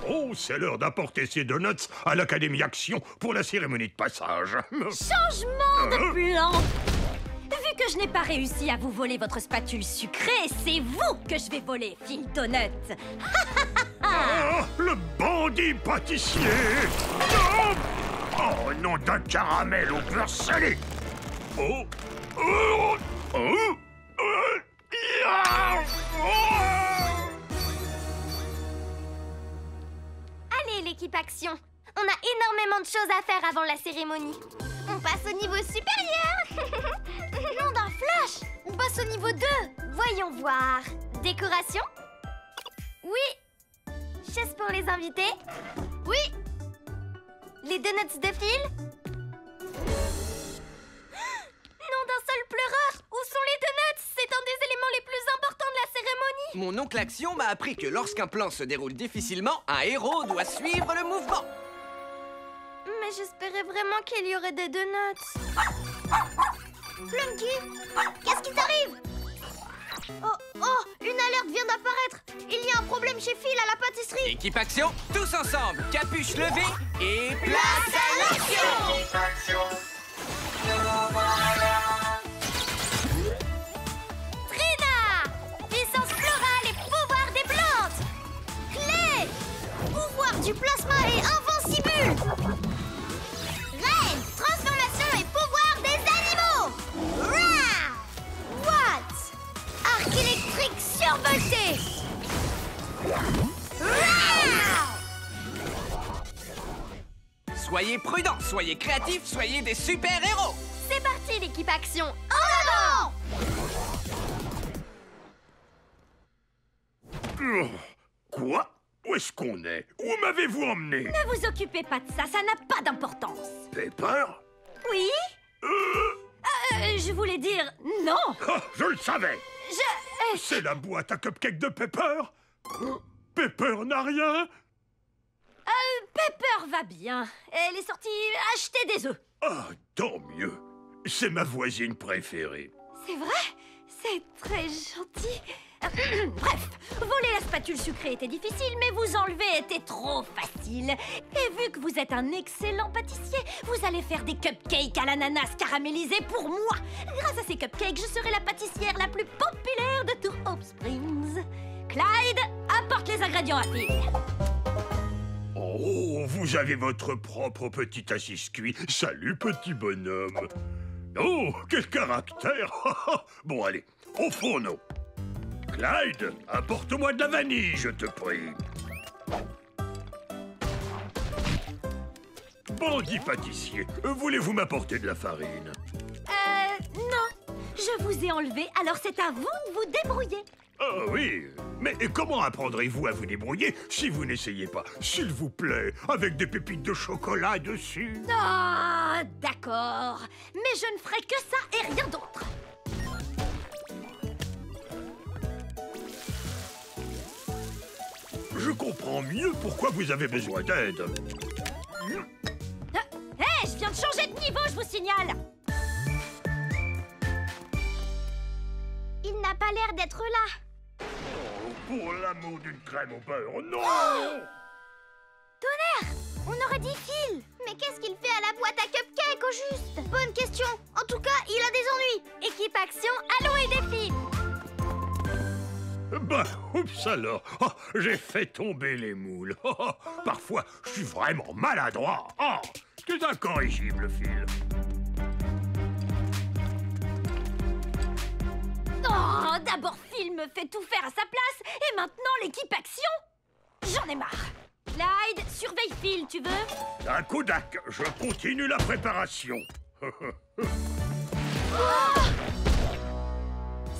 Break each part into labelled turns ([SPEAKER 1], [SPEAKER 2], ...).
[SPEAKER 1] Oh, c'est l'heure d'apporter ces donuts à l'Académie Action pour la cérémonie de passage.
[SPEAKER 2] Changement de plan! Vu que je n'ai pas réussi à vous voler votre spatule sucrée, c'est vous que je vais voler, Phil Donut.
[SPEAKER 1] Ah, le bandit pâtissier! Non! Oh, nom d'un caramel au beurre salé! Oh! Oh! Oh!
[SPEAKER 3] Allez, l'équipe Action. On a énormément de choses à faire avant la cérémonie. On passe au niveau supérieur. Nom d'un flash. On passe au niveau 2. Voyons voir. Décoration? Oui. Chaise pour les invités? Oui. Les donuts de Phil? Nom d'un seul pleureur. Où sont les donuts? C'est un des éléments les plus importants de la cérémonie.
[SPEAKER 4] Mon oncle Action m'a appris que lorsqu'un plan se déroule difficilement, un héros doit suivre le mouvement.
[SPEAKER 3] Mais j'espérais vraiment qu'il y aurait des donuts. Plunky, qu'est-ce qui t'arrive? Oh, une alerte vient d'apparaître. Il y a un problème chez Phil à la pâtisserie.
[SPEAKER 4] Équipe Action, tous ensemble, capuche levée et place à l'action!
[SPEAKER 3] Trina, puissance florale et pouvoir des plantes. Clé, pouvoir du plasma et invincible. Reine, transformation et pouvoir des animaux. Rah! What? Arc électrique survolté. Rah!
[SPEAKER 4] Soyez prudents, soyez créatifs, soyez des super-héros!
[SPEAKER 3] C'est parti, l'équipe Action. En avant!
[SPEAKER 1] Quoi? Où est-ce qu'on est? Où m'avez-vous emmené?
[SPEAKER 2] Ne vous occupez pas de ça, ça n'a pas d'importance.
[SPEAKER 1] Pepper?
[SPEAKER 2] Oui? Je voulais dire non.
[SPEAKER 1] Ah, je le savais!
[SPEAKER 2] Je...
[SPEAKER 1] C'est la boîte à cupcakes de Pepper? Pepper n'a rien?
[SPEAKER 2] Pepper va bien. Elle est sortie acheter des œufs.
[SPEAKER 1] Ah, tant mieux. C'est ma voisine préférée.
[SPEAKER 2] C'est vrai? C'est très gentil. Bref, voler la spatule sucrée était difficile, mais vous enlever était trop facile. Et vu que vous êtes un excellent pâtissier, vous allez faire des cupcakes à l'ananas caramélisés pour moi. Grâce à ces cupcakes, je serai la pâtissière la plus populaire de tout Hope Springs. Clyde, apporte les ingrédients à Phil.
[SPEAKER 1] Oh, vous avez votre propre petit assis-cuit. Salut, petit bonhomme. Oh, quel caractère. Bon, allez, au fourneau. Clyde, apporte-moi de la vanille, je te prie. Bandit pâtissier, voulez-vous m'apporter de la farine?
[SPEAKER 2] Non. Je vous ai enlevé, alors c'est à vous de vous débrouiller.
[SPEAKER 1] Ah oui, mais comment apprendrez-vous à vous débrouiller si vous n'essayez pas, s'il vous plaît, avec des pépites de chocolat dessus?
[SPEAKER 2] Ah, d'accord. Mais je ne ferai que ça et rien d'autre.
[SPEAKER 1] Je comprends mieux pourquoi vous avez besoin d'aide.
[SPEAKER 2] Hé, je viens de changer de niveau, je vous signale.
[SPEAKER 3] Il n'a pas l'air d'être là.
[SPEAKER 1] Oh, pour l'amour d'une crème au beurre, non!
[SPEAKER 3] Tonnerre! On aurait dit Phil. Mais qu'est-ce qu'il fait à la boîte à cupcakes au juste? Bonne question. En tout cas, il a des ennuis. Équipe Action, allons aider Phil.
[SPEAKER 1] Bah, oups alors, oh, j'ai fait tomber les moules. Oh, oh, parfois, je suis vraiment maladroit. Oh, c'est incorrigible, Phil.
[SPEAKER 2] Oh, d'abord Phil me fait tout faire à sa place, et maintenant l'équipe Action. J'en ai marre. Clyde, surveille Phil, tu veux?
[SPEAKER 1] Un Kodak, je continue la préparation.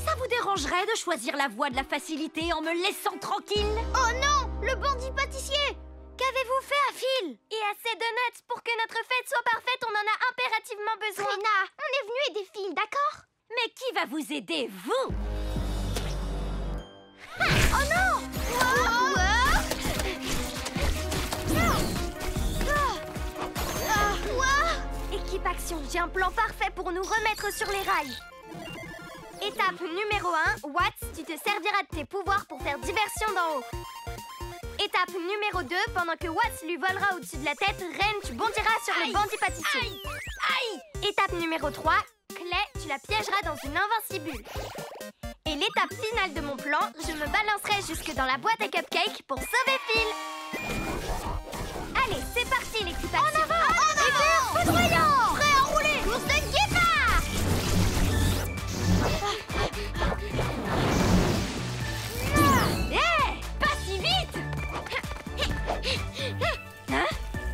[SPEAKER 2] Ça vous dérangerait de choisir la voie de la facilité en me laissant tranquille?
[SPEAKER 3] Oh non, le bandit pâtissier. Qu'avez-vous fait à Phil? Et à ces donuts, pour que notre fête soit parfaite, on en a impérativement besoin. Trina, on est venu aider Phil, d'accord?
[SPEAKER 2] Mais qui va vous aider, vous?
[SPEAKER 3] Oh non! Équipe Action, j'ai un plan parfait pour nous remettre sur les rails. Étape numéro 1, Watts, tu te serviras de tes pouvoirs pour faire diversion d'en haut. Étape numéro 2, pendant que Watts lui volera au-dessus de la tête, Ren, tu bondiras sur le bandit pâtissier.
[SPEAKER 2] Aïe!
[SPEAKER 3] Étape numéro 3, Clay, tu la piégeras dans une invincible. Et l'étape finale de mon plan, je me balancerai jusque dans la boîte à cupcakes pour sauver Phil. Allez, c'est parti l'équipe action. En avant! En avant! Foudroyant! Prêt à rouler! Course de guépard!
[SPEAKER 2] Hé! Pas si vite! Hein?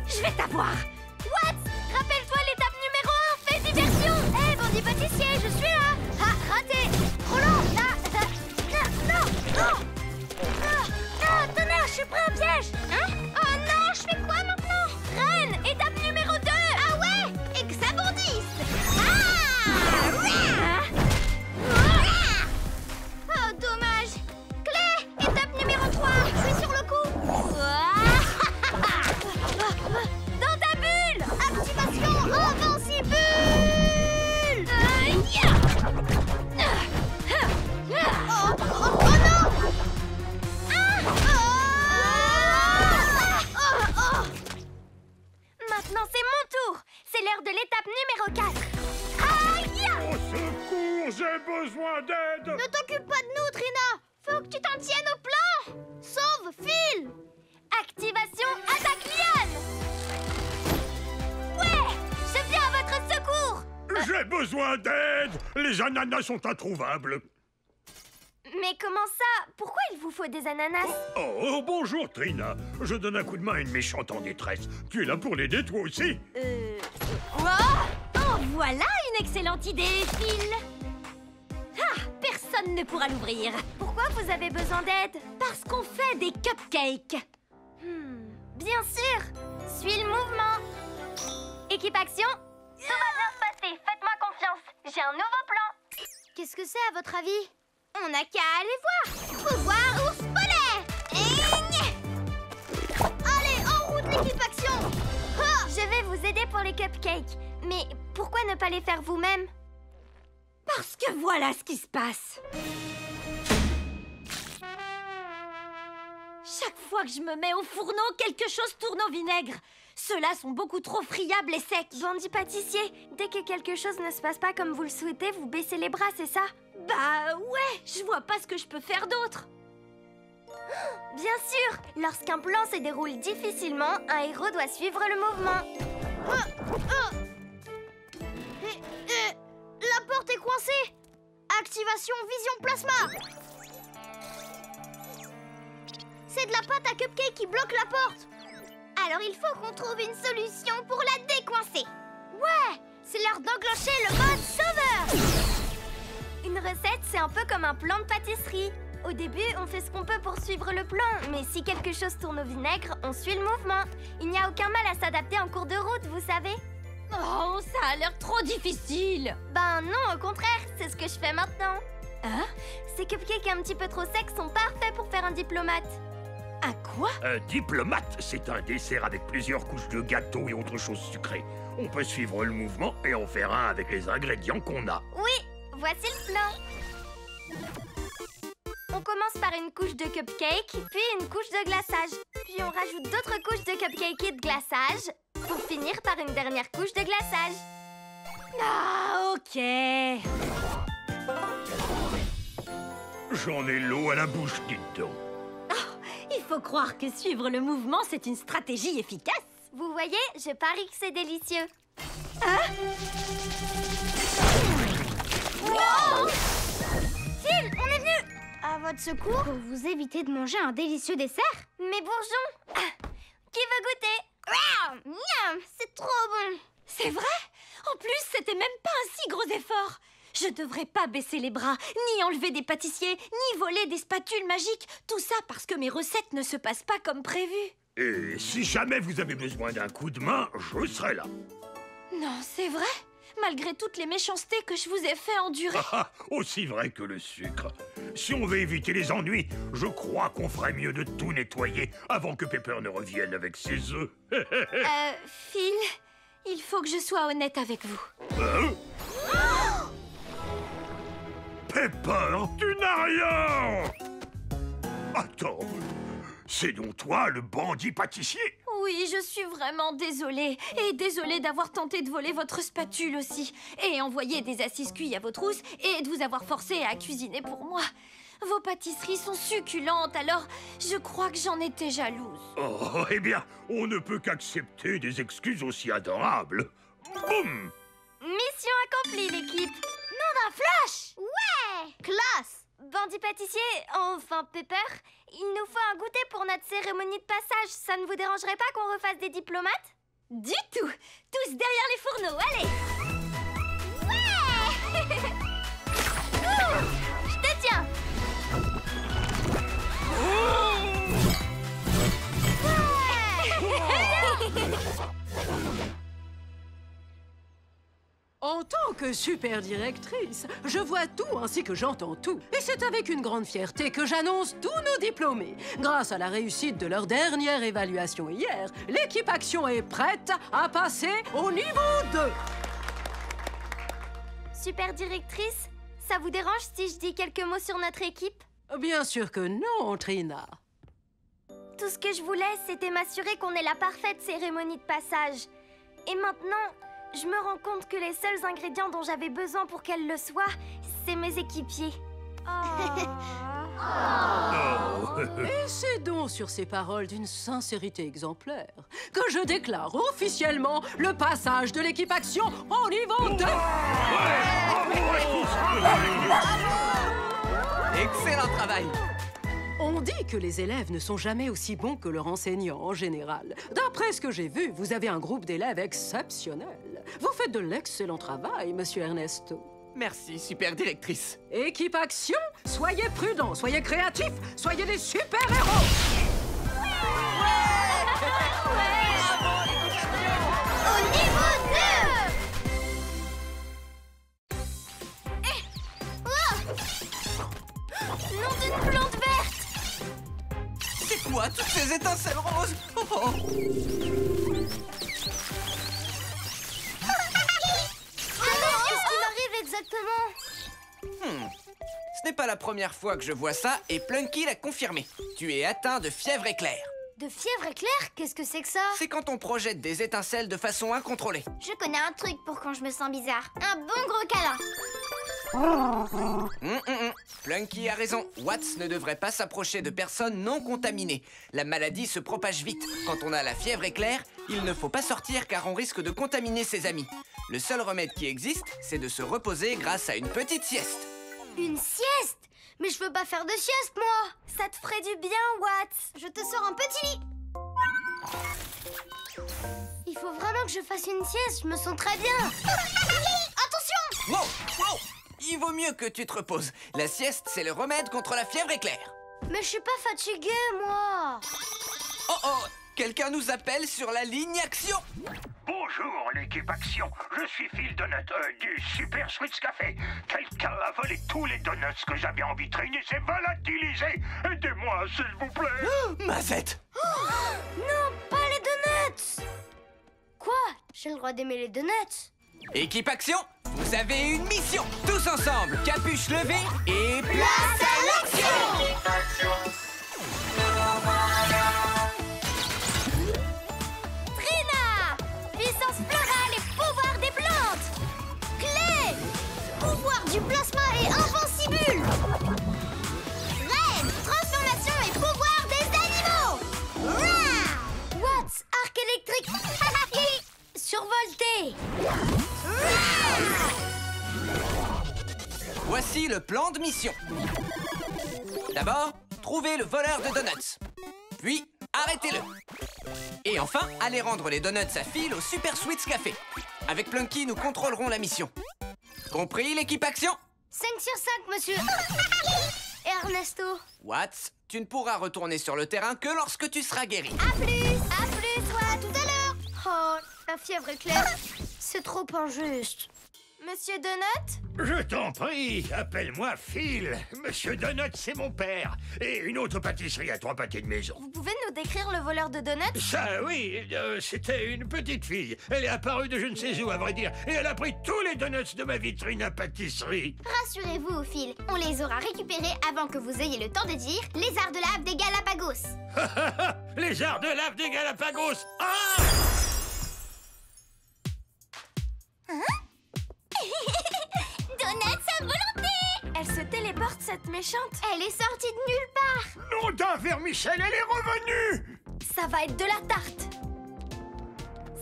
[SPEAKER 2] Je vais t'avoir!
[SPEAKER 3] Watts, rappelle-toi l'étape numéro 1, fais diversion! Hé, bandit pâtissier, je suis là! Ah, raté! Trop lent! Non! Non, tonnerre, je suis prêt au piège! Hein? Oh non, je fais quoi maintenant? Ren, étape numéro 2! Ah ouais? Et que ça bondisse! Oh, dommage! Clay, étape numéro 3! Je suis sur le coup! Dans ta bulle! Activation invincible! Oh non! Maintenant, c'est mon tour! C'est l'heure de l'étape numéro 4. Aïe!
[SPEAKER 1] Au secours, j'ai besoin d'aide!
[SPEAKER 3] Ne t'occupe pas de nous, Trina! Faut que tu t'en tiennes au plan! Sauve Phil! Activation attaque Liane! Ouais! Je viens à votre secours!
[SPEAKER 1] J'ai besoin d'aide! Les ananas sont introuvables!
[SPEAKER 3] Mais comment ça? Pourquoi il vous faut des ananas?
[SPEAKER 1] Oh, bonjour Trina! Je donne un coup de main à une méchante en détresse. Tu es là pour l'aider toi aussi?
[SPEAKER 2] Quoi? Oh, voilà une excellente idée, Phil! Ah, personne ne pourra l'ouvrir.
[SPEAKER 3] Pourquoi vous avez besoin d'aide?
[SPEAKER 2] Parce qu'on fait des cupcakes.
[SPEAKER 3] Bien sûr! Suis le mouvement! Équipe action! Tout va bien se passer, faites-moi confiance. J'ai un nouveau plan. Qu'est-ce que c'est à votre avis? On n'a qu'à aller voir. Pouvoir ours polaire! Allez, en route l'équipe action! Je vais vous aider pour les cupcakes. Mais pourquoi ne pas les faire vous-même?
[SPEAKER 2] Parce que voilà ce qui se passe. Chaque fois que je me mets au fourneau, quelque chose tourne au vinaigre. Ceux-là sont beaucoup trop friables et secs.
[SPEAKER 3] Bandit pâtissier, dès que quelque chose ne se passe pas comme vous le souhaitez, vous baissez les bras, c'est ça?
[SPEAKER 2] Bah ouais, je vois pas ce que je peux faire d'autre.
[SPEAKER 3] Bien sûr, lorsqu'un plan se déroule difficilement, un héros doit suivre le mouvement. La porte est coincée. Activation vision plasma. C'est de la pâte à cupcake qui bloque la porte. Alors il faut qu'on trouve une solution pour la décoincer. Ouais, c'est l'heure d'enclencher le mode sauveur. Une recette, c'est un peu comme un plan de pâtisserie. Au début, on fait ce qu'on peut pour suivre le plan, mais si quelque chose tourne au vinaigre, on suit le mouvement. Il n'y a aucun mal à s'adapter en cours de route, vous savez.
[SPEAKER 2] Oh, ça a l'air trop difficile.
[SPEAKER 3] Ben non, au contraire, c'est ce que je fais maintenant.
[SPEAKER 2] Hein?
[SPEAKER 3] Ces cupcakes un petit peu trop secs sont parfaits pour faire un diplomate.
[SPEAKER 2] Un quoi?
[SPEAKER 1] Un diplomate, c'est un dessert avec plusieurs couches de gâteau et autres choses sucrées. On peut suivre le mouvement et en faire un avec les ingrédients qu'on a.
[SPEAKER 3] Oui, voici le plan. On commence par une couche de cupcake, puis une couche de glaçage. Puis on rajoute d'autres couches de cupcake et de glaçage, pour finir par une dernière couche de glaçage.
[SPEAKER 2] Ah, ok.
[SPEAKER 1] J'en ai l'eau à la bouche, dites donc.
[SPEAKER 2] Il faut croire que suivre le mouvement, c'est une stratégie efficace.
[SPEAKER 3] Vous voyez, je parie que c'est délicieux. Wow! Phil, on est venu à votre secours pour vous éviter de manger un délicieux dessert. Mais bourgeons, qui veut goûter? Miam, c'est trop bon.
[SPEAKER 2] C'est vrai? En plus, c'était même pas un si gros effort. Je devrais pas baisser les bras, ni enlever des pâtissiers, ni voler des spatules magiques. Tout ça parce que mes recettes ne se passent pas comme prévu.
[SPEAKER 1] Et si jamais vous avez besoin d'un coup de main, je serai là.
[SPEAKER 2] Non, c'est vrai? Malgré toutes les méchancetés que je vous ai fait endurer.
[SPEAKER 1] Aussi vrai que le sucre. Si on veut éviter les ennuis, je crois qu'on ferait mieux de tout nettoyer avant que Pepper ne revienne avec ses œufs.
[SPEAKER 2] Phil, il faut que je sois honnête avec vous.
[SPEAKER 1] Hein? Pepper, tu n'as rien! Attends, c'est donc toi le bandit pâtissier?
[SPEAKER 2] Oui, je suis vraiment désolée. Et désolée d'avoir tenté de voler votre spatule aussi. Et envoyer des assis-cuits à vos trousses et de vous avoir forcé à cuisiner pour moi. Vos pâtisseries sont succulentes, alors je crois que j'en étais jalouse.
[SPEAKER 1] Oh, eh bien, on ne peut qu'accepter des excuses aussi adorables. Boum!
[SPEAKER 3] Mission accomplie, l'équipe. Nom d'un flash. Ouais. Classe. Bandit pâtissier, enfin Pepper, il nous faut un goûter pour notre cérémonie de passage. Ça ne vous dérangerait pas qu'on refasse des diplomates?
[SPEAKER 2] Du tout! Tous derrière les fourneaux, allez!
[SPEAKER 3] Ouais. Ouh, je te tiens.
[SPEAKER 5] En tant que super directrice, je vois tout ainsi que j'entends tout. Et c'est avec une grande fierté que j'annonce tous nos diplômés. Grâce à la réussite de leur dernière évaluation hier, l'équipe Action est prête à passer au niveau 2.
[SPEAKER 3] Super directrice, ça vous dérange si je dis quelques mots sur notre équipe?
[SPEAKER 5] Bien sûr que non, Trina.
[SPEAKER 3] Tout ce que je voulais, c'était m'assurer qu'on ait la parfaite cérémonie de passage. Et maintenant, je me rends compte que les seuls ingrédients dont j'avais besoin pour qu'elle le soit, c'est mes équipiers.
[SPEAKER 5] Et c'est donc sur ces paroles d'une sincérité exemplaire que je déclare officiellement le passage de l'équipe Action au niveau 2.
[SPEAKER 4] Excellent travail!
[SPEAKER 5] On dit que les élèves ne sont jamais aussi bons que leur enseignant en général. D'après ce que j'ai vu, vous avez un groupe d'élèves exceptionnel. Vous faites de l'excellent travail, monsieur Ernesto.
[SPEAKER 4] Merci, super directrice.
[SPEAKER 5] Équipe Action, soyez prudents, soyez créatifs, soyez des super-héros.
[SPEAKER 3] Au niveau 2! Nom d'une plante verte!
[SPEAKER 4] C'est quoi toutes ces étincelles roses? Oh, oh.
[SPEAKER 3] Qu'est-ce qui m'arrive exactement?
[SPEAKER 4] Ce n'est pas la première fois que je vois ça et Plunky l'a confirmé. Tu es atteint de fièvre éclair.
[SPEAKER 3] De fièvre éclair? Qu'est-ce que c'est que ça?
[SPEAKER 4] C'est quand on projette des étincelles de façon incontrôlée.
[SPEAKER 3] Je connais un truc pour quand je me sens bizarre. Un bon gros câlin.
[SPEAKER 4] Plunky a raison. Watts ne devrait pas s'approcher de personnes non contaminées. La maladie se propage vite. Quand on a la fièvre éclair, il ne faut pas sortir car on risque de contaminer ses amis. Le seul remède qui existe, c'est de se reposer grâce à une petite sieste.
[SPEAKER 3] Une sieste? Mais je veux pas faire de sieste, moi. Ça te ferait du bien, Watts. Je te sors un petit lit. Il faut vraiment que je fasse une sieste. Je me sens très bien. Attention!
[SPEAKER 4] Wow, wow! Il vaut mieux que tu te reposes. La sieste, c'est le remède contre la fièvre éclair.
[SPEAKER 3] Mais je suis pas fatiguée, moi.
[SPEAKER 4] Oh oh! Quelqu'un nous appelle sur la ligne Action.
[SPEAKER 1] Bonjour, l'équipe Action. Je suis Phil Donut du Super Sweets Café. Quelqu'un a volé tous les donuts que j'avais en vitrine et s'est volatilisé. Aidez-moi, s'il vous plaît.
[SPEAKER 4] Mazette!
[SPEAKER 3] Non, pas les donuts. Quoi? J'ai le droit d'aimer les donuts.
[SPEAKER 4] Équipe Action, vous avez une mission. Tous ensemble, capuche levée et
[SPEAKER 3] Place à l'action! Trina! Puissance florale et pouvoir des plantes! Clé! Pouvoir du plasma et invincible! Reine! Transformation et pouvoir des animaux! Rah! Watts! Arc électrique! Survolté!
[SPEAKER 4] voici le plan de mission. D'abord, trouvez le voleur de donuts. Puis, arrêtez-le. Et enfin, allez rendre les donuts à Phil au Super Sweets Café. Avec Plunky, nous contrôlerons la mission. Compris, l'équipe Action?
[SPEAKER 3] 5 sur 5, monsieur. Et Ernesto?
[SPEAKER 4] Watts, tu ne pourras retourner sur le terrain que lorsque tu seras guéri.
[SPEAKER 3] À plus, ouais, à tout à l'heure. Oh, la fièvre éclair, c'est trop injuste. Monsieur Donut?
[SPEAKER 1] Je t'en prie, appelle-moi Phil. Monsieur Donut, c'est mon père. Et une autre pâtisserie à 3 pâtés de maison.
[SPEAKER 3] Vous pouvez nous décrire le voleur de donuts?
[SPEAKER 1] Ça, oui, c'était une petite fille. Elle est apparue de je ne sais où, à vrai dire. Et elle a pris tous les donuts de ma vitrine à pâtisserie.
[SPEAKER 3] Rassurez-vous, Phil, on les aura récupérés avant que vous ayez le temps de dire les arts de lave des Galapagos.
[SPEAKER 1] Les arts de lave des Galapagos. Ah!
[SPEAKER 3] Donuts à volonté! Elle se téléporte, cette méchante. Elle est sortie de nulle part.
[SPEAKER 1] Nom d'un vermicelle, elle est revenue.
[SPEAKER 3] Ça va être de la tarte.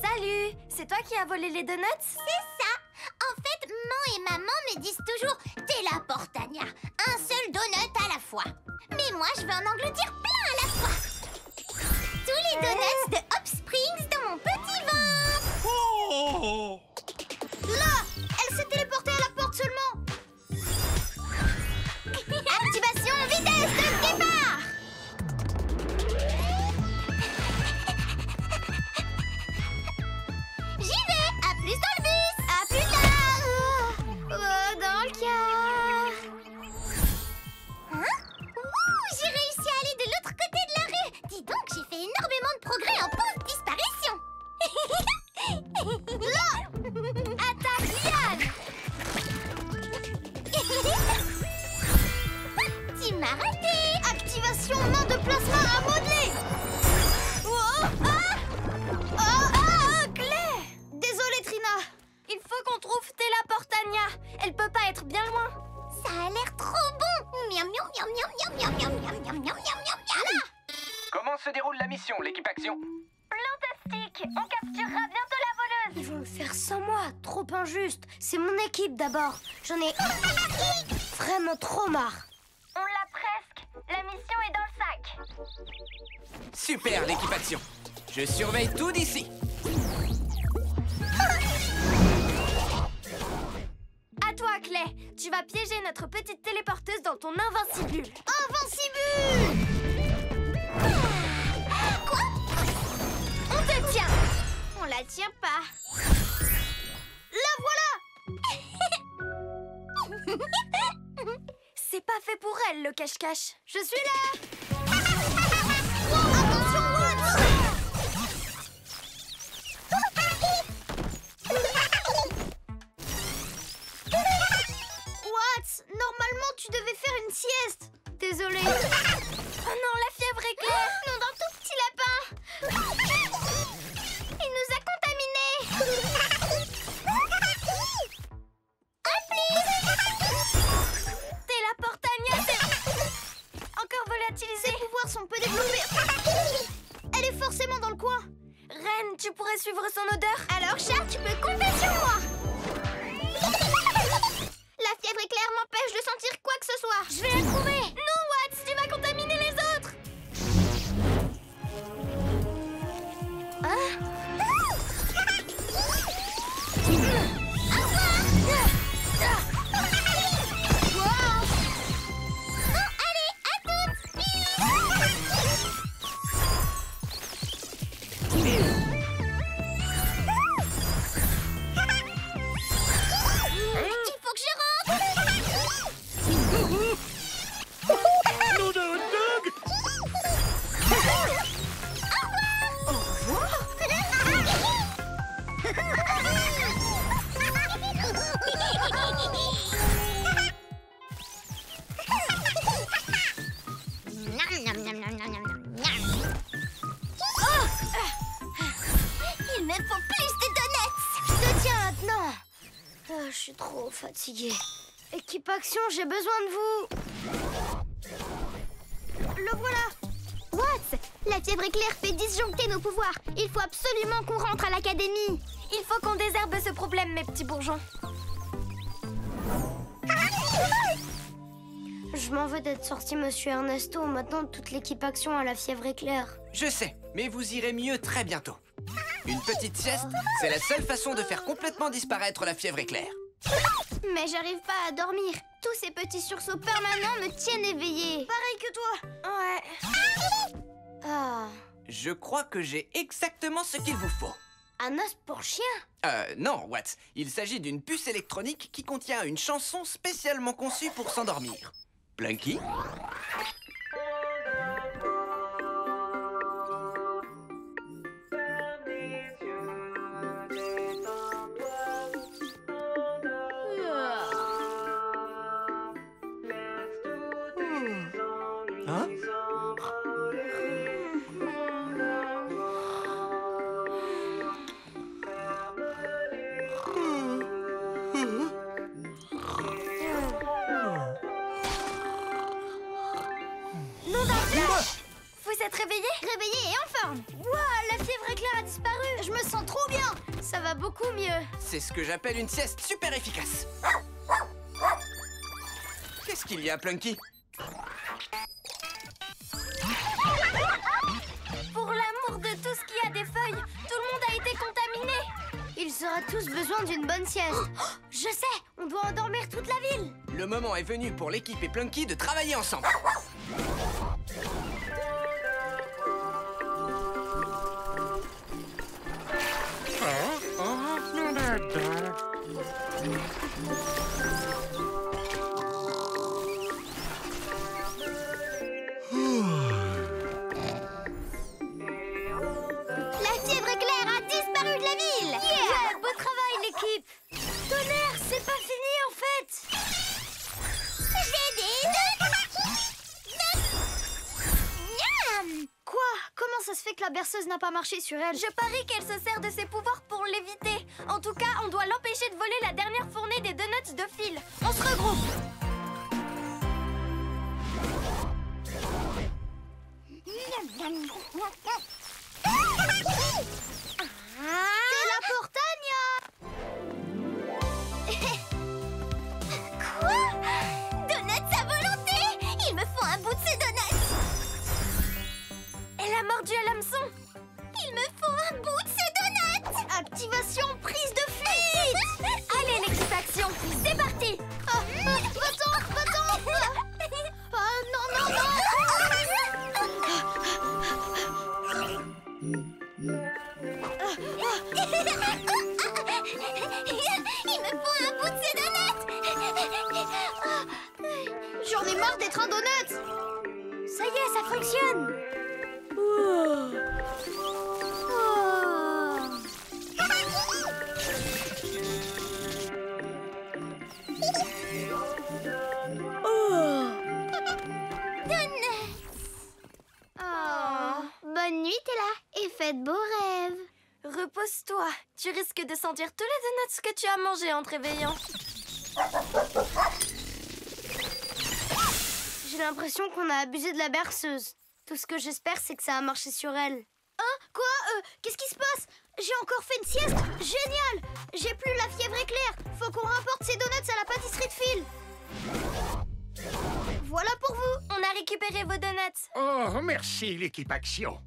[SPEAKER 3] Salut, c'est toi qui as volé les donuts? C'est ça. En fait, maman et maman me disent toujours téléportania, un seul donut à la fois. Mais moi, je veux en engloutir plein à la fois. Tous les donuts de Hop Springs dans mon petit ventre.
[SPEAKER 1] Oh!
[SPEAKER 3] Là, elle s'est téléportée à la porte seulement. Activation vitesse de départ. J'y vais. À plus dans le bus. À plus tard. Dans le car. Hein? Ouh, j'ai réussi à aller de l'autre côté de la rue. Dis donc, j'ai fait énormément de progrès en pause disparition. Là, attaque Liane. Tu m'as raté. Activation main de plasma à modeler. Oh, Clay. Désolée, Trina. Il faut qu'on trouve Téléportania. Elle peut pas être bien loin. Ça a l'air trop bon. Miam, miam, miam, miam, miam, miam, miam, miam, miam, miam, miam, miam.
[SPEAKER 4] Comment se déroule la mission, l'équipe Action?
[SPEAKER 3] Fantastique. On capturera bientôt la voleuse. Ils vont le faire sans moi. Trop injuste. C'est mon équipe d'abord. J'en ai vraiment trop marre. On l'a presque. La mission est dans le sac.
[SPEAKER 4] Super, l'équipe Action. Je surveille tout d'ici.
[SPEAKER 3] À toi, Clay. Tu vas piéger notre petite téléporteuse dans ton invincibule. Invincibule! Quoi? On te tient. On la tient pas. La voilà! C'est pas fait pour elle, le cache-cache. Je suis là. Attention, Watts, normalement tu devais faire une sieste. Désolée. Oh non, la fièvre éclair. Non, d'un tout petit lapin. Il nous a contaminés. Téléportania, c'est encore volatilisé. Ses pouvoirs sont peu développés. Elle est forcément dans le coin. Reine, tu pourrais suivre son odeur? Alors, chat, tu peux compter sur moi. La fièvre éclair m'empêche de sentir quoi que ce soit. Je vais la trouver. Non, Watts, tu vas contaminer les autres. Hein? Bon, allez, à toutes. Il faut que je rentre.
[SPEAKER 1] Nom d'un hot dog!
[SPEAKER 3] Au revoir. Il me faut plus de donuts. Je te tiens maintenant. Je suis trop fatiguée. Équipe Action, j'ai besoin de vous. Le voilà. Watts, la fièvre éclair fait disjoncter nos pouvoirs. Il faut absolument qu'on rentre à l'académie. Il faut qu'on désherbe ce problème, mes petits bourgeons. Je m'en veux d'être sorti, monsieur Ernesto. Maintenant, toute l'équipe Action a la fièvre éclair.
[SPEAKER 4] Je sais, mais vous irez mieux très bientôt. Une petite sieste, c'est la seule façon de faire complètement disparaître la fièvre éclair.
[SPEAKER 3] Mais j'arrive pas à dormir. Tous ces petits sursauts permanents me tiennent éveillée. Pareil que toi. Ouais. Ah.
[SPEAKER 4] Je crois que j'ai exactement ce qu'il vous faut.
[SPEAKER 3] Un os pour chien?
[SPEAKER 4] Non, Watts. Il s'agit d'une puce électronique qui contient une chanson spécialement conçue pour s'endormir. Plunky? Hein?
[SPEAKER 3] Nom d'un flash! Vous êtes réveillé? Réveillé et en forme! Wouah, la fièvre éclair a disparu! Je me sens trop bien! Ça va beaucoup mieux!
[SPEAKER 4] C'est ce que j'appelle une sieste super efficace. Qu'est-ce qu'il y a, Plunky?
[SPEAKER 3] Pour l'amour de tout ce qui a des feuilles, tout le monde a été contaminé! Ils auraient tous besoin d'une bonne sieste. Oh, je sais! On doit endormir toute la ville!
[SPEAKER 4] Le moment est venu pour l'équipe et Plunky de travailler ensemble.
[SPEAKER 3] La fièvre éclair a disparu de la ville! Yeah! Beau travail, l'équipe! Tonnerre, c'est pas fini, en fait! J'ai des Miam! Quoi? Comment ça se fait que la berceuse n'a pas marché sur elle? Je parie qu'elle se sert de ses pouvoirs pour l'éviter. En tout cas, on doit l'empêcher de voler la dernière fournée des donuts de Phil. On se regroupe! C'est la Portania! Quoi? Donuts à volonté! Il me faut un bout de ces donuts! Elle a mordu à l'hameçon! Il me faut un bout de ces donuts! Activation prise de fuite! Allez, l'équipe action! C'est parti! Va-t'en! Va-t'en! Non, non, non! Il me faut un bout de ces donuts! J'en ai marre d'être un donut! Ça y est, ça fonctionne! Bonne nuit, Tella, et faites beaux rêves. Repose-toi. Tu risques de sentir tous les donuts que tu as mangés en te réveillant. J'ai l'impression qu'on a abusé de la berceuse. Tout ce que j'espère, c'est que ça a marché sur elle. Hein? Quoi? Qu'est-ce qui se passe? J'ai encore fait une sieste? Génial! J'ai plus la fièvre éclair. Faut qu'on rapporte ces donuts à la pâtisserie de Phil. Voilà pour vous. On a récupéré vos donuts.
[SPEAKER 1] Oh, merci, l'équipe action.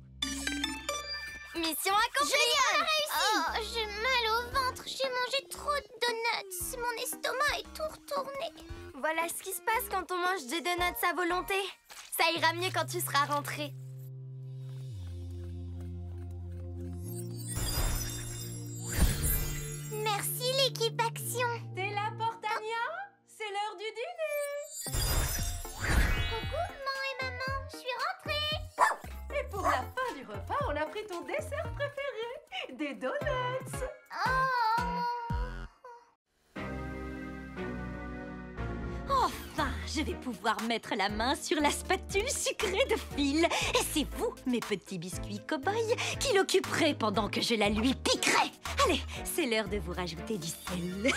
[SPEAKER 3] Mission accomplie! Génial! Oh, j'ai mal au ventre. J'ai mangé trop de donuts. Mon estomac est tout retourné. Voilà ce qui se passe quand on mange des donuts à volonté. Ça ira mieux quand tu seras rentré. Merci, l'équipe action.
[SPEAKER 2] T'es la Portania? C'est l'heure du dîner.
[SPEAKER 3] Coucou, maman et maman. Je suis rentrée.
[SPEAKER 2] Et pour la fin du repas, on a pris ton dessert préféré, des donuts.
[SPEAKER 3] Oh.
[SPEAKER 2] Enfin, je vais pouvoir mettre la main sur la spatule sucrée de Phil. Et c'est vous, mes petits biscuits cow-boys, qui l'occuperez pendant que je la lui piquerai. Allez, c'est l'heure de vous rajouter du sel.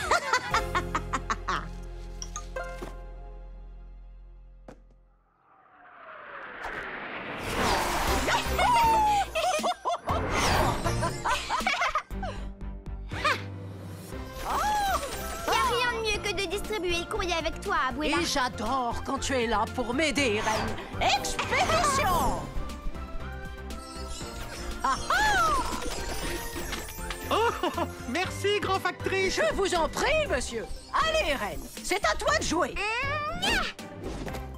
[SPEAKER 3] Distribuer le courrier avec toi, Abuela.
[SPEAKER 5] Et j'adore quand tu es là pour m'aider, Reine. Expédition! Ah ah!
[SPEAKER 6] Oh, merci, grand factrice.
[SPEAKER 5] Je vous en prie, monsieur. Allez, Reine, c'est à toi de jouer.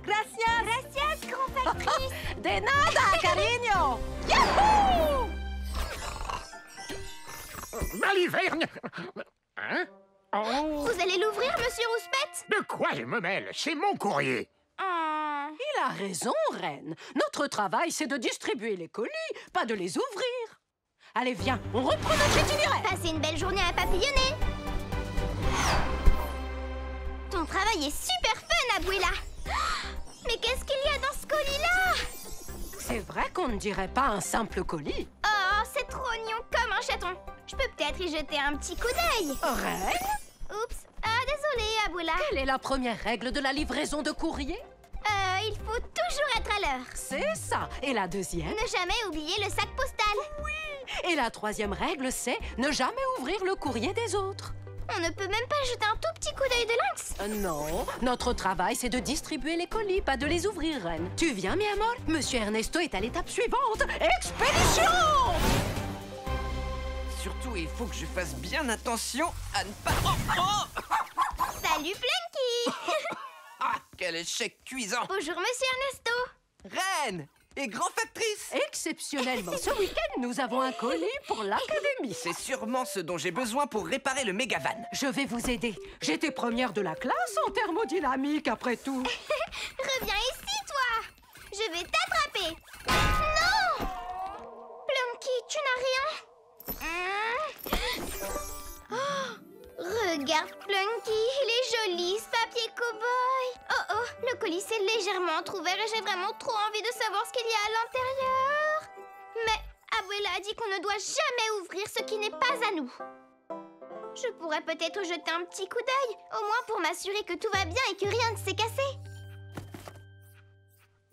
[SPEAKER 3] Gracias. Gracias, grand factrice.
[SPEAKER 5] De nada, cariño. Yahoo!
[SPEAKER 6] Baliverne. Hein? Oh.
[SPEAKER 3] Vous allez l'ouvrir, monsieur Rouspette?
[SPEAKER 6] De quoi je me mêle? C'est mon courrier.
[SPEAKER 5] Il a raison, Reine. Notre travail, c'est de distribuer les colis, pas de les ouvrir. Allez, viens, on reprend notre itinéraire.
[SPEAKER 3] Passez une belle journée à papillonner. Ton travail est super fun, Abuela. Mais qu'est-ce qu'il y a dans ce colis-là?
[SPEAKER 5] C'est vrai qu'on ne dirait pas un simple colis.
[SPEAKER 3] Oh, c'est trop mignon comme un chaton. Je peux peut-être y jeter un petit coup d'œil.
[SPEAKER 5] Reine,
[SPEAKER 3] Oups. Ah, désolée, Abuela.
[SPEAKER 5] quelle est la première règle de la livraison de courrier?
[SPEAKER 3] Il faut toujours être à l'heure.
[SPEAKER 5] C'est ça. Et la deuxième?
[SPEAKER 3] Ne jamais oublier le sac postal.
[SPEAKER 5] Et la troisième règle, c'est ne jamais ouvrir le courrier des autres.
[SPEAKER 3] On ne peut même pas jeter un tout petit coup d'œil de lynx.
[SPEAKER 5] Non, notre travail, c'est de distribuer les colis, pas de les ouvrir, Reine. Tu viens, mi amor? Monsieur Ernesto est à l'étape suivante. Expédition!
[SPEAKER 4] Surtout, il faut que je fasse bien attention à ne pas... Oh!
[SPEAKER 3] Salut, Plunky.
[SPEAKER 4] Ah, quel échec cuisant!
[SPEAKER 3] Bonjour, monsieur Ernesto.
[SPEAKER 4] Reine et grand factrice!
[SPEAKER 5] Exceptionnellement, ce week-end, nous avons un colis pour l'académie.
[SPEAKER 4] C'est sûrement ce dont j'ai besoin pour réparer le mégavan.
[SPEAKER 5] Je vais vous aider. J'étais première de la classe en thermodynamique, après tout.
[SPEAKER 3] Reviens ici, toi. Je vais t'attraper. Non! Plunky, tu n'as rien? Oh, regarde, Plunky, il est joli, ce papier cow-boy. Oh, le colis s'est légèrement entrouvert et j'ai vraiment trop envie de savoir ce qu'il y a à l'intérieur. Mais Abuela a dit qu'on ne doit jamais ouvrir ce qui n'est pas à nous. Je pourrais peut-être jeter un petit coup d'œil, au moins pour m'assurer que tout va bien et que rien ne s'est cassé.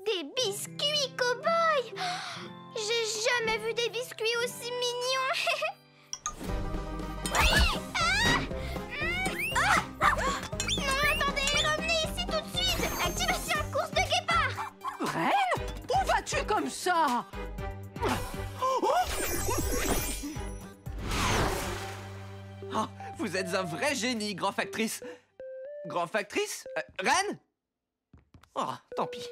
[SPEAKER 3] Des biscuits cow-boy! J'ai jamais vu des biscuits aussi mignons. Non, attendez, revenez ici tout de suite. Activation course de guépard.
[SPEAKER 5] Reine, où vas-tu comme ça?
[SPEAKER 4] Oh, vous êtes un vrai génie, grand factrice. Grand factrice? Reine? Oh, tant pis.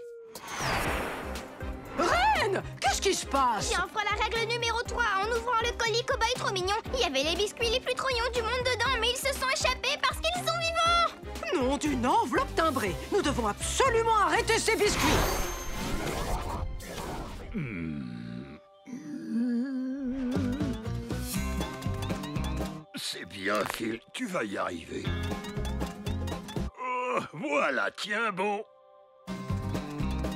[SPEAKER 5] Reine, qu'est-ce qui se passe?
[SPEAKER 3] J'ai enfreint la règle numéro 3 en ouvrant le colis cow-boy trop mignon. Il y avait les biscuits les plus trognons du monde dedans, mais ils se sont échappés parce qu'ils sont vivants.
[SPEAKER 5] Non, d'une enveloppe timbrée. Nous devons absolument arrêter ces biscuits.
[SPEAKER 1] C'est bien, Phil. Tu vas y arriver. Oh, voilà, tiens bon.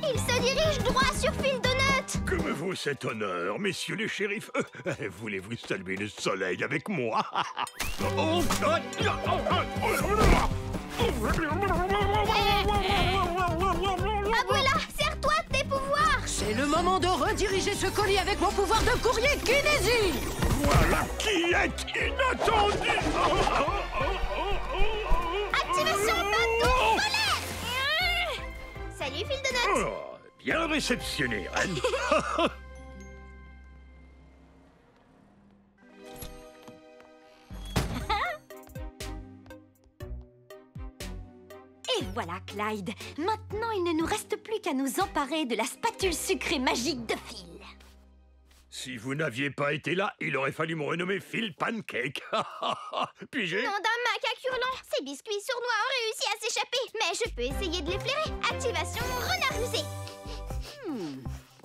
[SPEAKER 3] Il se dirige droit sur Phil Donut.
[SPEAKER 1] Que me vaut cet honneur, messieurs les shérifs? Voulez-vous saluer le soleil avec moi? Oh,
[SPEAKER 3] Abuela, serre-toi de tes pouvoirs.
[SPEAKER 5] C'est le moment de rediriger ce colis avec mon pouvoir de courrier kinésie.
[SPEAKER 1] voilà qui est inattendu.
[SPEAKER 3] Activation bateau solaire. Salut Phil Donut.
[SPEAKER 1] Oh, bien réceptionné, Reine.
[SPEAKER 2] Et voilà, Clyde. Maintenant, il ne nous reste plus qu'à nous emparer de la spatule sucrée magique de Phil.
[SPEAKER 1] Si vous n'aviez pas été là, il aurait fallu me renommer Phil Pancake. Puis-je?
[SPEAKER 3] Nom d'un macaque hurlant. Ces biscuits sournois ont réussi à s'échapper, mais je peux essayer de les flairer. Activation renard rusé.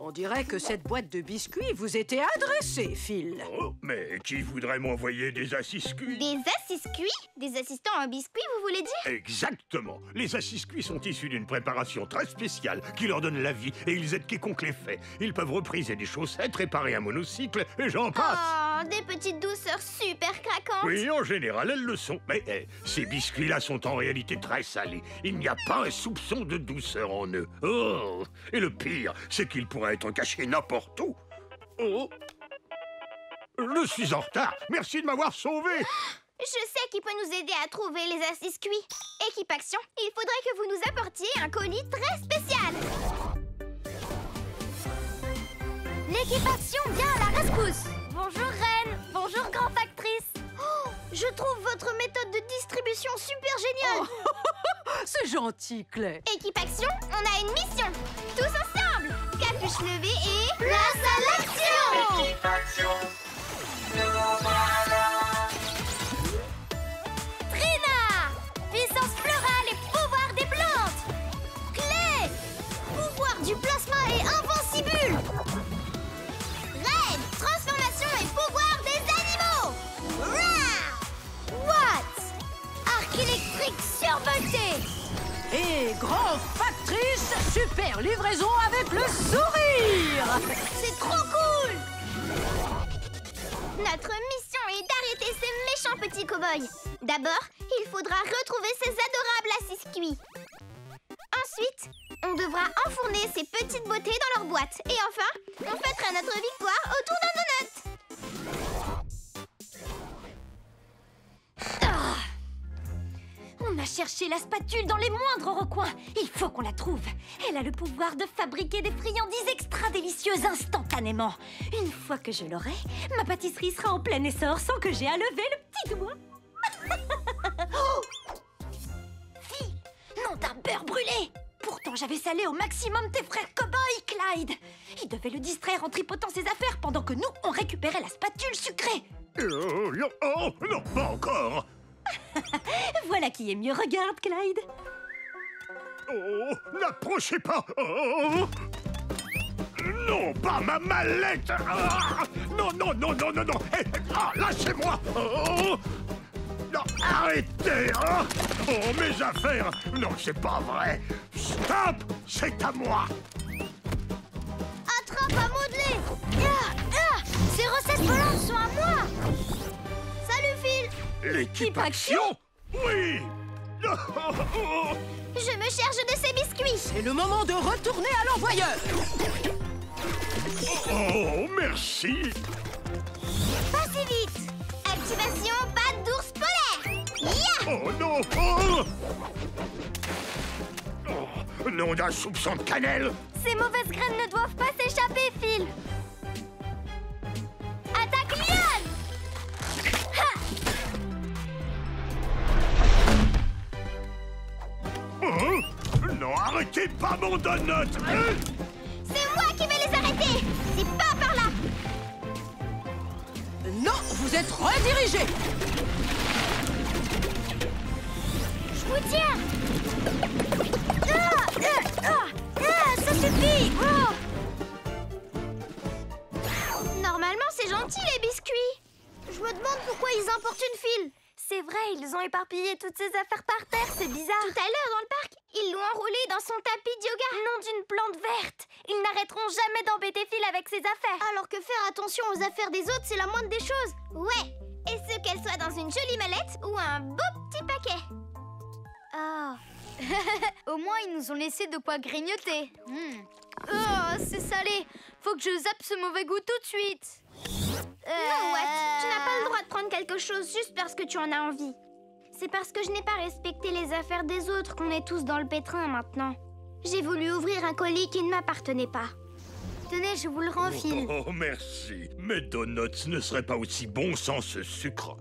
[SPEAKER 5] On dirait que cette boîte de biscuits vous était adressée, Phil.
[SPEAKER 1] Oh, mais qui voudrait m'envoyer des assis-cuits?
[SPEAKER 3] Des assis-cuits? Des assistants en biscuits, vous voulez dire?
[SPEAKER 1] Exactement. Les assis-cuits sont issus d'une préparation très spéciale qui leur donne la vie et ils aident quiconque les fait. Ils peuvent repriser des chaussettes, réparer un monocycle et j'en passe.
[SPEAKER 3] Oh, des petites douceurs super craquantes.
[SPEAKER 1] Oui, en général, elles le sont. Mais ces biscuits-là sont en réalité très salés. Il n'y a pas un soupçon de douceur en eux. Oh! Et le pire, c'est qu'ils pourraient être cachés n'importe où. Oh! Je suis en retard. Merci de m'avoir sauvé.
[SPEAKER 3] Je sais qui peut nous aider à trouver les assis-cuits. Équipe Action, il faudrait que vous nous apportiez un colis très spécial. L'équipe Action vient à la rescousse. Bonjour Reine, bonjour Grand Factrice. Oh, je trouve votre méthode de distribution super géniale.
[SPEAKER 5] C'est gentil, Clay.
[SPEAKER 3] Équipe Action, on a une mission. Tous ensemble, capuche levée et place à l'action.
[SPEAKER 7] Équipe Action, nous voilà.
[SPEAKER 5] Grand Factrice, super livraison avec le sourire.
[SPEAKER 3] C'est trop cool! Notre mission est d'arrêter ces méchants petits cow-boys. D'abord, il faudra retrouver ces adorables assis-cuits. Ensuite, on devra enfourner ces petites beautés dans leur boîte. Et enfin, on fêtera notre victoire autour d'un donut.
[SPEAKER 2] Ah! On a cherché la spatule dans les moindres recoins. Il faut qu'on la trouve. Elle a le pouvoir de fabriquer des friandises extra délicieuses instantanément. Une fois que je l'aurai, ma pâtisserie sera en plein essor sans que j'aie à lever le petit doigt. Oh! Fille, nom d'un beurre brûlé! Pourtant, j'avais salé au maximum tes frères cow-boys, Clyde. Ils devaient le distraire en tripotant ses affaires pendant que nous, on récupérait la spatule sucrée.
[SPEAKER 1] Oh, non, pas encore.
[SPEAKER 2] Voilà qui est mieux. Regarde, Clyde.
[SPEAKER 1] Oh, n'approchez pas. Oh. Non, pas ma mallette. Ah, non. Lâchez-moi. Oh. Non, arrêtez. Oh, mes affaires. Non, c'est pas vrai. Stop, c'est à moi.
[SPEAKER 3] Attrape à modeler. Ces recettes volantes sont à moi. Salut, Phil.
[SPEAKER 1] L'équipe Action? Oui.
[SPEAKER 3] Je me charge de ces biscuits.
[SPEAKER 5] C'est le moment de retourner à l'envoyeur.
[SPEAKER 1] Oh, merci.
[SPEAKER 3] Pas si vite. Activation patte d'ours polaire. Ya!
[SPEAKER 1] Oh non. Oh, nom d'un soupçon de cannelle.
[SPEAKER 3] Ces mauvaises graines ne doivent pas s'échapper, Phil. Attaque Lyon!
[SPEAKER 1] Oh, non, arrêtez pas mon donut.
[SPEAKER 3] C'est moi qui vais les arrêter. C'est pas par là.
[SPEAKER 5] Non, vous êtes redirigé.
[SPEAKER 3] Je vous tiens. Ça suffit. Normalement, c'est gentil, les biscuits. Je me demande pourquoi ils importunent Phil. C'est vrai, ils ont éparpillé toutes ces affaires par terre, c'est bizarre. Tout à l'heure, dans le parc, ils l'ont enroulé dans son tapis de yoga. Nom d'une plante verte. Ils n'arrêteront jamais d'embêter Phil avec ses affaires. Alors que faire attention aux affaires des autres, c'est la moindre des choses. Ouais, et ce qu'elles soient dans une jolie mallette ou un beau petit paquet. Oh. Au moins, ils nous ont laissé de quoi grignoter. Oh, c'est salé. Faut que je zappe ce mauvais goût tout de suite. Non, Watt, tu n'as pas le droit de prendre quelque chose juste parce que tu en as envie. C'est parce que je n'ai pas respecté les affaires des autres qu'on est tous dans le pétrin maintenant. J'ai voulu ouvrir un colis qui ne m'appartenait pas. Tenez, je vous le rends, Phil.
[SPEAKER 1] Oh, merci. Mes donuts ne seraient pas aussi bons sans ce sucre.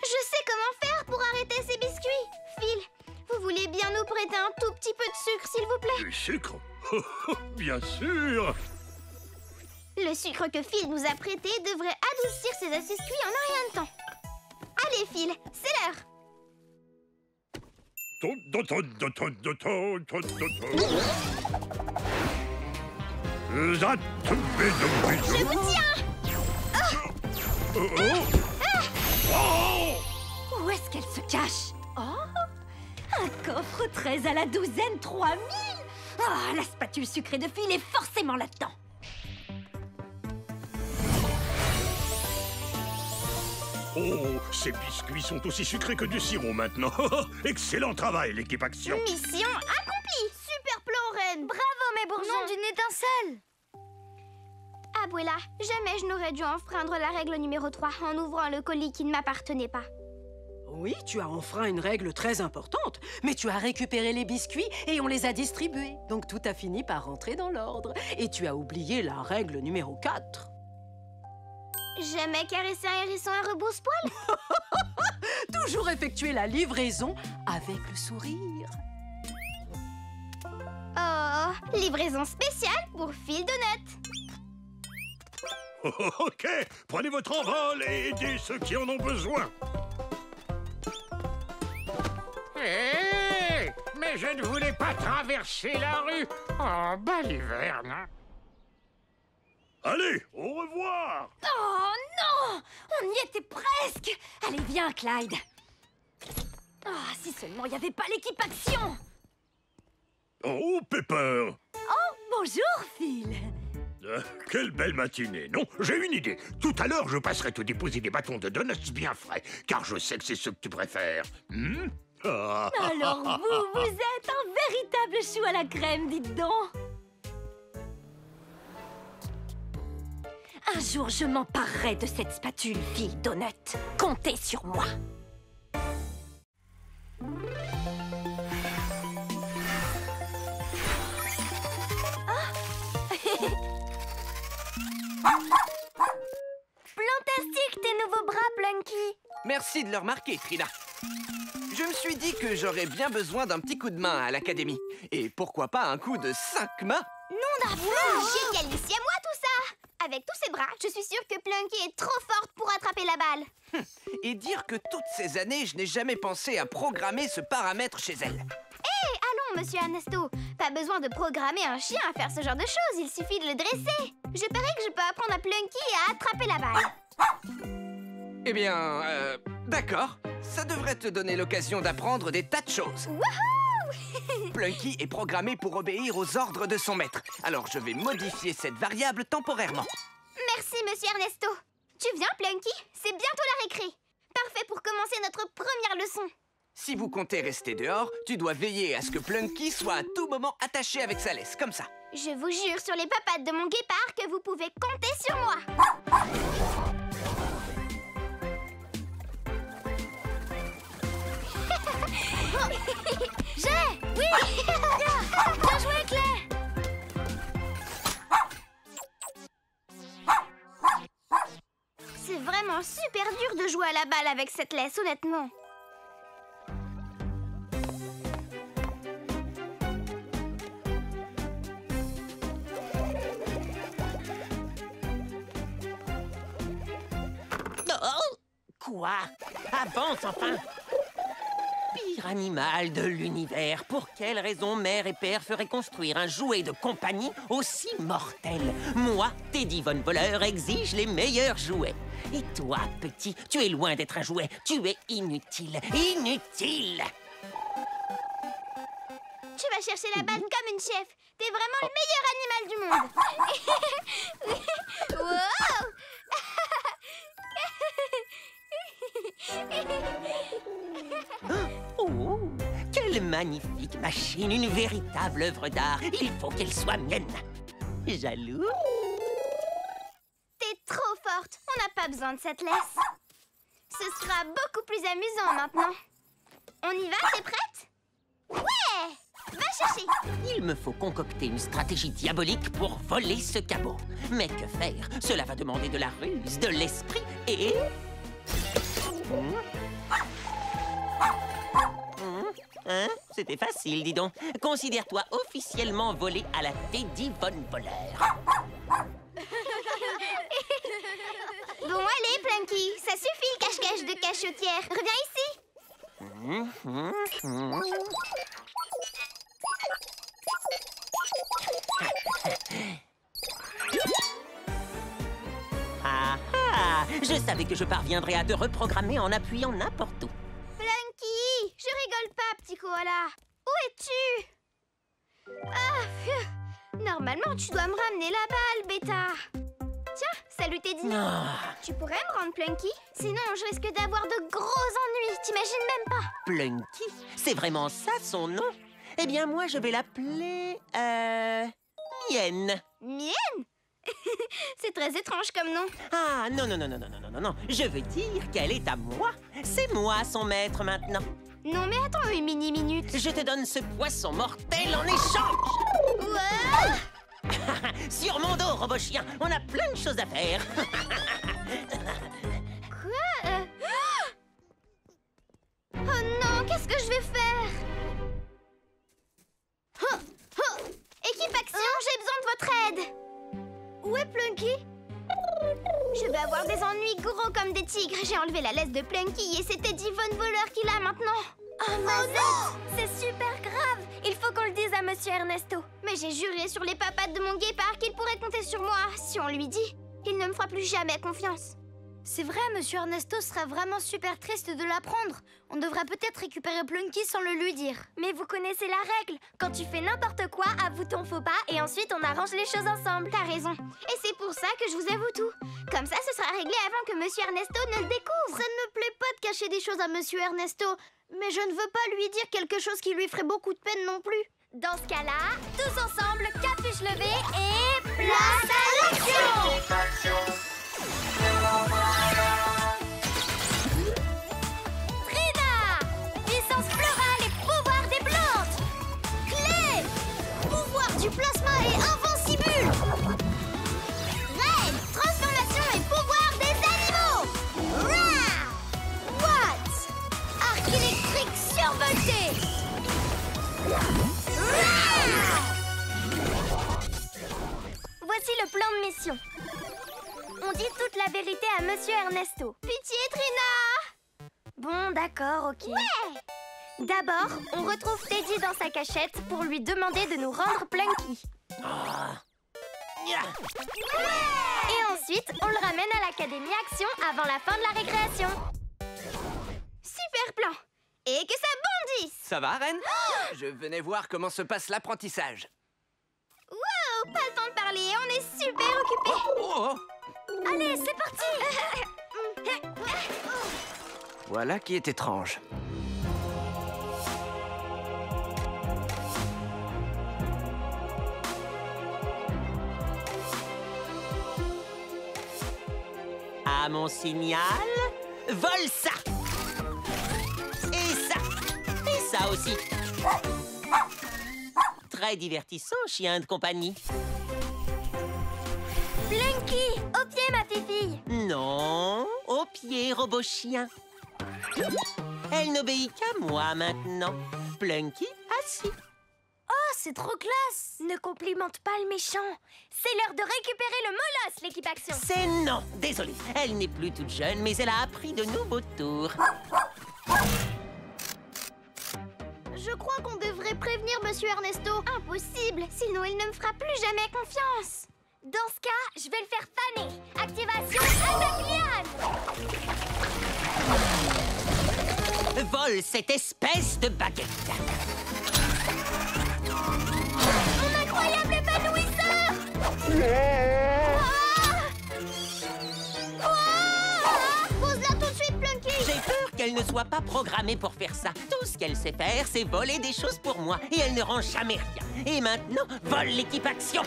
[SPEAKER 3] Je sais comment faire pour arrêter ces biscuits. Phil, vous voulez bien nous prêter un tout petit peu de sucre, s'il vous plaît?
[SPEAKER 1] Du sucre? Bien sûr.
[SPEAKER 3] Le sucre que Phil nous a prêté devrait adoucir ces assis-cuits en un rien de temps. Allez, Phil, c'est l'heure. Je vous tiens.
[SPEAKER 2] Où est-ce qu'elle se cache? Oh, un coffre 13 à la douzaine, 3000. Ah, la spatule sucrée de Phil est forcément là-dedans.
[SPEAKER 1] Oh, ces biscuits sont aussi sucrés que du sirop maintenant. Excellent travail, l'équipe Action.
[SPEAKER 3] Mission accomplie. Super plan, Reine. Bravo, mes bourgeons. Nom d'une étincelle. Abuela, jamais je n'aurais dû enfreindre la règle numéro 3 en ouvrant le colis qui ne m'appartenait pas.
[SPEAKER 5] Oui, tu as enfreint une règle très importante, mais tu as récupéré les biscuits et on les a distribués. Donc tout a fini par rentrer dans l'ordre. Et tu as oublié la règle numéro 4.
[SPEAKER 3] Jamais caresser un hérisson à rebrousse-poil.
[SPEAKER 5] Toujours effectuer la livraison avec le sourire.
[SPEAKER 3] Oh, livraison spéciale pour Phil Donut.
[SPEAKER 1] Ok, prenez votre envol et aidez ceux qui en ont besoin.
[SPEAKER 6] Hé, mais je ne voulais pas traverser la rue. Oh, baliverne, hein.
[SPEAKER 1] Allez, au revoir.
[SPEAKER 2] Oh non! On y était presque! Allez, viens, Clyde. Ah, si seulement il n'y avait pas l'équipe Action!
[SPEAKER 1] Bonjour, Pepper.
[SPEAKER 2] Bonjour, Phil.
[SPEAKER 1] Quelle belle matinée, non? J'ai une idée. Tout à l'heure, je passerai te déposer des bâtons de donuts bien frais, car je sais que c'est ce que tu préfères.
[SPEAKER 2] Alors vous êtes un véritable chou à la crème, dites donc. Un jour, je m'emparerai de cette spatule, fille Donut. Comptez sur moi.
[SPEAKER 3] Plantastique tes nouveaux bras, Plunky.
[SPEAKER 4] Merci de le remarquer, Trina. Je me suis dit que j'aurais bien besoin d'un petit coup de main à l'académie. Et pourquoi pas un coup de 5 mains?
[SPEAKER 3] Nom d'un flou. Génialissime, moi tout ça. Avec tous ces bras, je suis sûre que Plunky est trop forte pour attraper la balle.
[SPEAKER 4] Et dire que toutes ces années, je n'ai jamais pensé à programmer ce paramètre chez elle.
[SPEAKER 3] Allons, monsieur Ernesto. Pas besoin de programmer un chien à faire ce genre de choses, il suffit de le dresser. Je parie que je peux apprendre à Plunky à attraper la balle.
[SPEAKER 4] Eh bien, d'accord. Ça devrait te donner l'occasion d'apprendre des tas de choses.
[SPEAKER 3] Wouhou!
[SPEAKER 4] Plunky est programmé pour obéir aux ordres de son maître. Alors je vais modifier cette variable temporairement.
[SPEAKER 3] Merci, monsieur Ernesto. Tu viens, Plunky? C'est bientôt la récré. Parfait pour commencer notre première leçon.
[SPEAKER 4] Si vous comptez rester dehors, tu dois veiller à ce que Plunky soit à tout moment attaché avec sa laisse, comme ça.
[SPEAKER 3] Je vous jure sur les papates de mon guépard que vous pouvez compter sur moi. Oui. Bien joué, Claire. C'est vraiment super dur de jouer à la balle avec cette laisse, honnêtement.
[SPEAKER 7] Oh! Quoi? Avance enfin! Pire animal de l'univers, pour quelle raison mère et père feraient construire un jouet de compagnie aussi mortel? Moi, Teddy Von Voleur, exige les meilleurs jouets. Et toi, petit, tu es loin d'être un jouet. Tu es inutile. Inutile!
[SPEAKER 3] Tu vas chercher la balle comme une chef. T'es vraiment le meilleur animal du monde. Wow!
[SPEAKER 7] Oh, quelle magnifique machine, une véritable œuvre d'art. Il faut qu'elle soit mienne. Jaloux?
[SPEAKER 3] T'es trop forte. On n'a pas besoin de cette laisse. Ce sera beaucoup plus amusant maintenant. On y va, t'es prête? Ouais! Va chercher.
[SPEAKER 7] Il me faut concocter une stratégie diabolique pour voler ce cabot. Mais que faire? Cela va demander de la ruse, de l'esprit et... Hein? C'était facile, dis donc. Considère-toi officiellement volé à la Teddy Von Voleur.
[SPEAKER 3] Bon, allez, Plunky. Ça suffit le cache-cache de cachotière. Reviens ici.
[SPEAKER 7] Ah ah! Je savais que je parviendrais à te reprogrammer en appuyant n'importe où.
[SPEAKER 3] Plunky, je rigole pas, petit koala. Où es-tu? Ah, pfiou. Normalement, tu dois me ramener la balle, bêta. Tiens, salut Teddy.
[SPEAKER 7] Ah.
[SPEAKER 3] Tu pourrais me rendre Plunky? Sinon, je risque d'avoir de gros ennuis. T'imagines même pas.
[SPEAKER 7] Plunky? C'est vraiment ça son nom? Eh bien, moi, je vais l'appeler... Mienne.
[SPEAKER 3] Mienne? C'est très étrange comme nom.
[SPEAKER 7] Ah, non, non, non, non, non, non, non, non. Je veux dire qu'elle est à moi. C'est moi son maître maintenant.
[SPEAKER 3] Non, mais attends une mini-minute.
[SPEAKER 7] Je te donne ce poisson mortel en échange.
[SPEAKER 3] Wow!
[SPEAKER 7] Sur mon dos, robot chien, on a plein de choses à faire.
[SPEAKER 3] Quoi? Oh non, qu'est-ce que je vais faire? Équipe Action, j'ai besoin de votre aide. Où est Plunky? Je vais avoir des ennuis gros comme des tigres. J'ai enlevé la laisse de Plunky et c'est Teddy Von Voleur qui l'a maintenant.
[SPEAKER 2] Oh non! C'est super grave! Il faut qu'on le dise à monsieur Ernesto.
[SPEAKER 3] Mais j'ai juré sur les papates de mon guépard qu'il pourrait compter sur moi. Si on lui dit, il ne me fera plus jamais confiance. C'est vrai, Monsieur Ernesto serait vraiment super triste de l'apprendre. On devrait peut-être récupérer Plunky sans le lui dire. Mais vous connaissez la règle. Quand tu fais n'importe quoi, avoue ton faux pas et ensuite on arrange les choses ensemble. T'as raison. Et c'est pour ça que je vous avoue tout. Comme ça, ce sera réglé avant que Monsieur Ernesto ne le découvre. Ça ne me plaît pas de cacher des choses à Monsieur Ernesto. Mais je ne veux pas lui dire quelque chose qui lui ferait beaucoup de peine non plus. Dans ce cas-là, tous ensemble, capuche levée et place à l'action! Trina! Puissance florale et pouvoir des plantes! Clé! Pouvoir du plasma et invincible! Reine! Transformation et pouvoir des animaux! Rah! Watt! Arc électrique survolté! Voici le plan de mission. On dit toute la vérité à Monsieur Ernesto. Pitié, Trina! Bon, d'accord, ok. Ouais! D'abord, on retrouve Teddy dans sa cachette pour lui demander de nous rendre Plunky. Et ensuite, on le ramène à l'Académie Action avant la fin de la récréation. Super plan! Et que ça bondisse!
[SPEAKER 4] Ça va, Reine? Je venais voir comment se passe l'apprentissage.
[SPEAKER 3] Wow! Pas le temps de parler, on est super occupés!
[SPEAKER 4] Oh!
[SPEAKER 3] Allez, c'est parti!
[SPEAKER 4] Voilà qui est étrange.
[SPEAKER 7] À mon signal, vole ça! Et ça! Et ça aussi! Très divertissant, chien de compagnie.
[SPEAKER 3] Plunky, au pied, ma fille.
[SPEAKER 7] Non, au pied, robot chien. Elle n'obéit qu'à moi maintenant. Plunky, assis.
[SPEAKER 3] Oh, c'est trop classe. Ne complimente pas le méchant. C'est l'heure de récupérer le molosse, l'équipe Action.
[SPEAKER 7] C'est non, désolé. Elle n'est plus toute jeune, mais elle a appris de nouveaux tours.
[SPEAKER 3] Je crois qu'on devrait prévenir Monsieur Ernesto. Impossible, sinon il ne me fera plus jamais confiance. Dans ce cas, je vais le faire faner. Activation Attaque.
[SPEAKER 7] Vole cette espèce de baguette.
[SPEAKER 3] Mon incroyable épanouisseur! Pose-la tout de suite, Plunky!
[SPEAKER 7] J'ai peur qu'elle ne soit pas programmée pour faire ça. Tout ce qu'elle sait faire, c'est voler des choses pour moi. Et elle ne rend jamais rien. Et maintenant, vole l'équipe Action.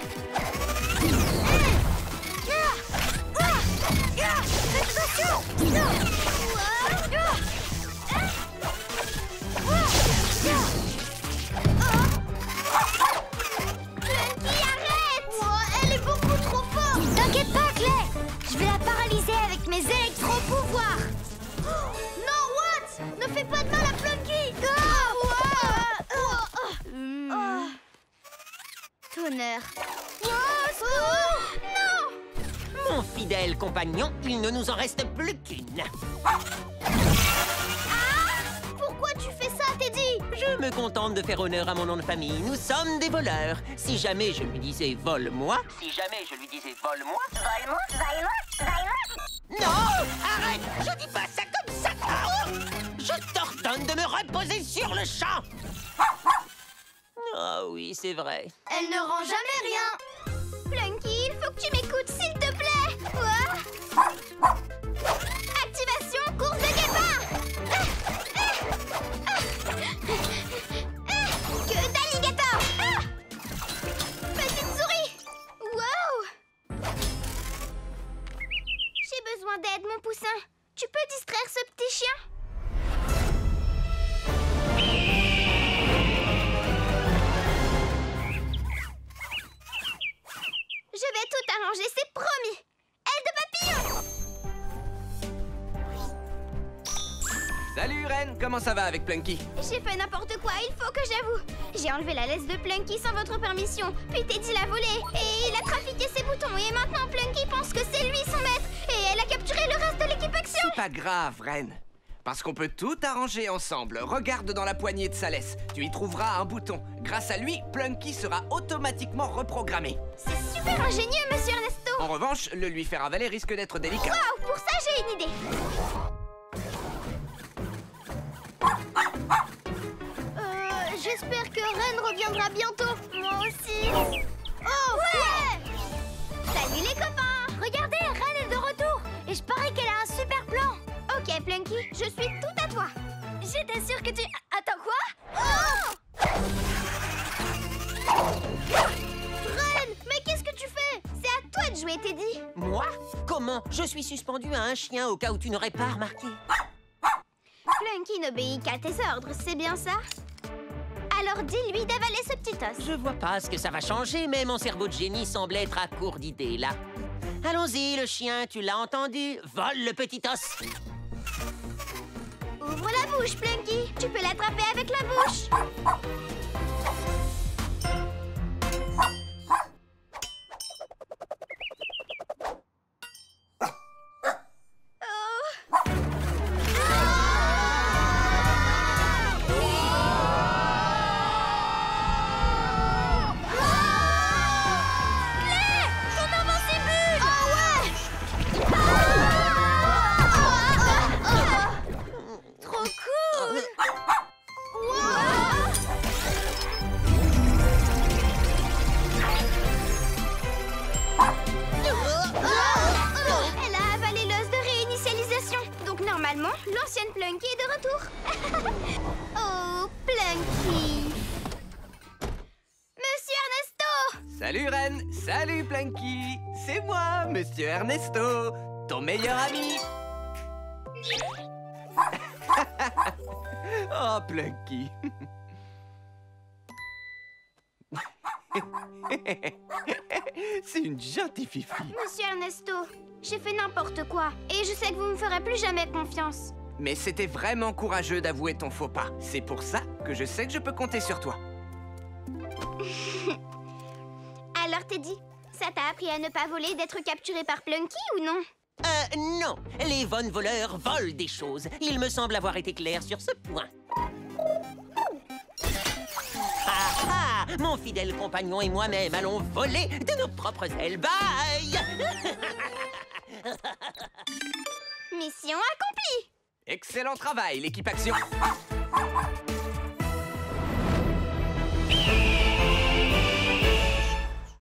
[SPEAKER 3] Plunky, arrête! Elle est beaucoup trop forte! T'inquiète pas, Clay! Je vais la paralyser avec mes électro-pouvoirs! Non, Watt! Ne fais pas de mal à Plunky! Tonnerre! Non!
[SPEAKER 7] Mon fidèle compagnon, il ne nous en reste plus qu'une.
[SPEAKER 3] Pourquoi tu fais ça, Teddy?
[SPEAKER 7] Je me contente de faire honneur à mon nom de famille. Nous sommes des voleurs. Si jamais je lui disais vole-moi... Si jamais je lui disais vole-moi...
[SPEAKER 3] Vole-moi, vole-moi, vole-moi!
[SPEAKER 7] Non! Arrête! Je dis pas ça comme ça! Je t'ordonne de me reposer sur le champ! Ah oui, c'est vrai.
[SPEAKER 3] Elle ne rend jamais rien! Plunky, il faut que tu m'écoutes, s'il te plaît! Quoi? Activation, course de guépard! Que d'alligator! Petite souris! Wow! J'ai besoin d'aide, mon poussin. Tu peux distraire ce petit chien? Je vais tout arranger, c'est promis! Aile de papillon!
[SPEAKER 4] Salut, Reine. Comment ça va avec Plunky?
[SPEAKER 3] J'ai fait n'importe quoi, il faut que j'avoue. J'ai enlevé la laisse de Plunky sans votre permission, puis Teddy l'a volée, et il a trafiqué ses boutons, et maintenant Plunky pense que c'est lui son maître, et elle a capturé le reste de l'équipe Action!
[SPEAKER 4] C'est pas grave, Reine. Parce qu'on peut tout arranger ensemble. Regarde dans la poignée de sa laisse. Tu y trouveras un bouton. Grâce à lui, Plunky sera automatiquement reprogrammé.
[SPEAKER 3] C'est super ingénieux, Monsieur Ernesto!
[SPEAKER 4] En revanche, le lui faire avaler risque d'être délicat.
[SPEAKER 3] Waouh, pour ça, j'ai une idée. J'espère que Ren reviendra bientôt. Moi aussi. Oh, ouais. Salut les copains. Regardez, Ren est de retour. Et je parie qu'elle a un super plan. Ok, Plunky, je suis tout à toi. J'étais sûre que tu... Attends, quoi? Oh! Ren, mais qu'est-ce que tu fais? C'est à toi de jouer, Teddy.
[SPEAKER 7] Moi? Comment? Je suis suspendu à un chien au cas où tu n'aurais pas remarqué.
[SPEAKER 3] Plunky n'obéit qu'à tes ordres, c'est bien ça? Alors dis-lui d'avaler ce petit os.
[SPEAKER 7] Je vois pas ce que ça va changer, mais mon cerveau de génie semble être à court d'idées, là. Allons-y, le chien, tu l'as entendu? Vole le petit os.
[SPEAKER 3] Ouvre la bouche, Plunky. Tu peux l'attraper avec la bouche. L'ancienne Plunky est de retour. Oh, Plunky. Monsieur Ernesto.
[SPEAKER 4] Salut Ren, salut Plunky. C'est moi, Monsieur Ernesto, ton meilleur ami. Oh, Plunky. C'est une gentille fifi.
[SPEAKER 3] Monsieur Ernesto, j'ai fait n'importe quoi. Et je sais que vous me ferez plus jamais confiance.
[SPEAKER 4] Mais c'était vraiment courageux d'avouer ton faux pas. C'est pour ça que je sais que je peux compter sur toi.
[SPEAKER 3] Alors Teddy, ça t'a appris à ne pas voler, d'être capturé par Plunky ou non?
[SPEAKER 7] Non. Les Von voleurs volent des choses. Il me semble avoir été clair sur ce point. Ah ah! Mon fidèle compagnon et moi-même allons voler de nos propres ailes. Bye!
[SPEAKER 3] Mission accomplie!
[SPEAKER 4] Excellent travail, l'équipe Action.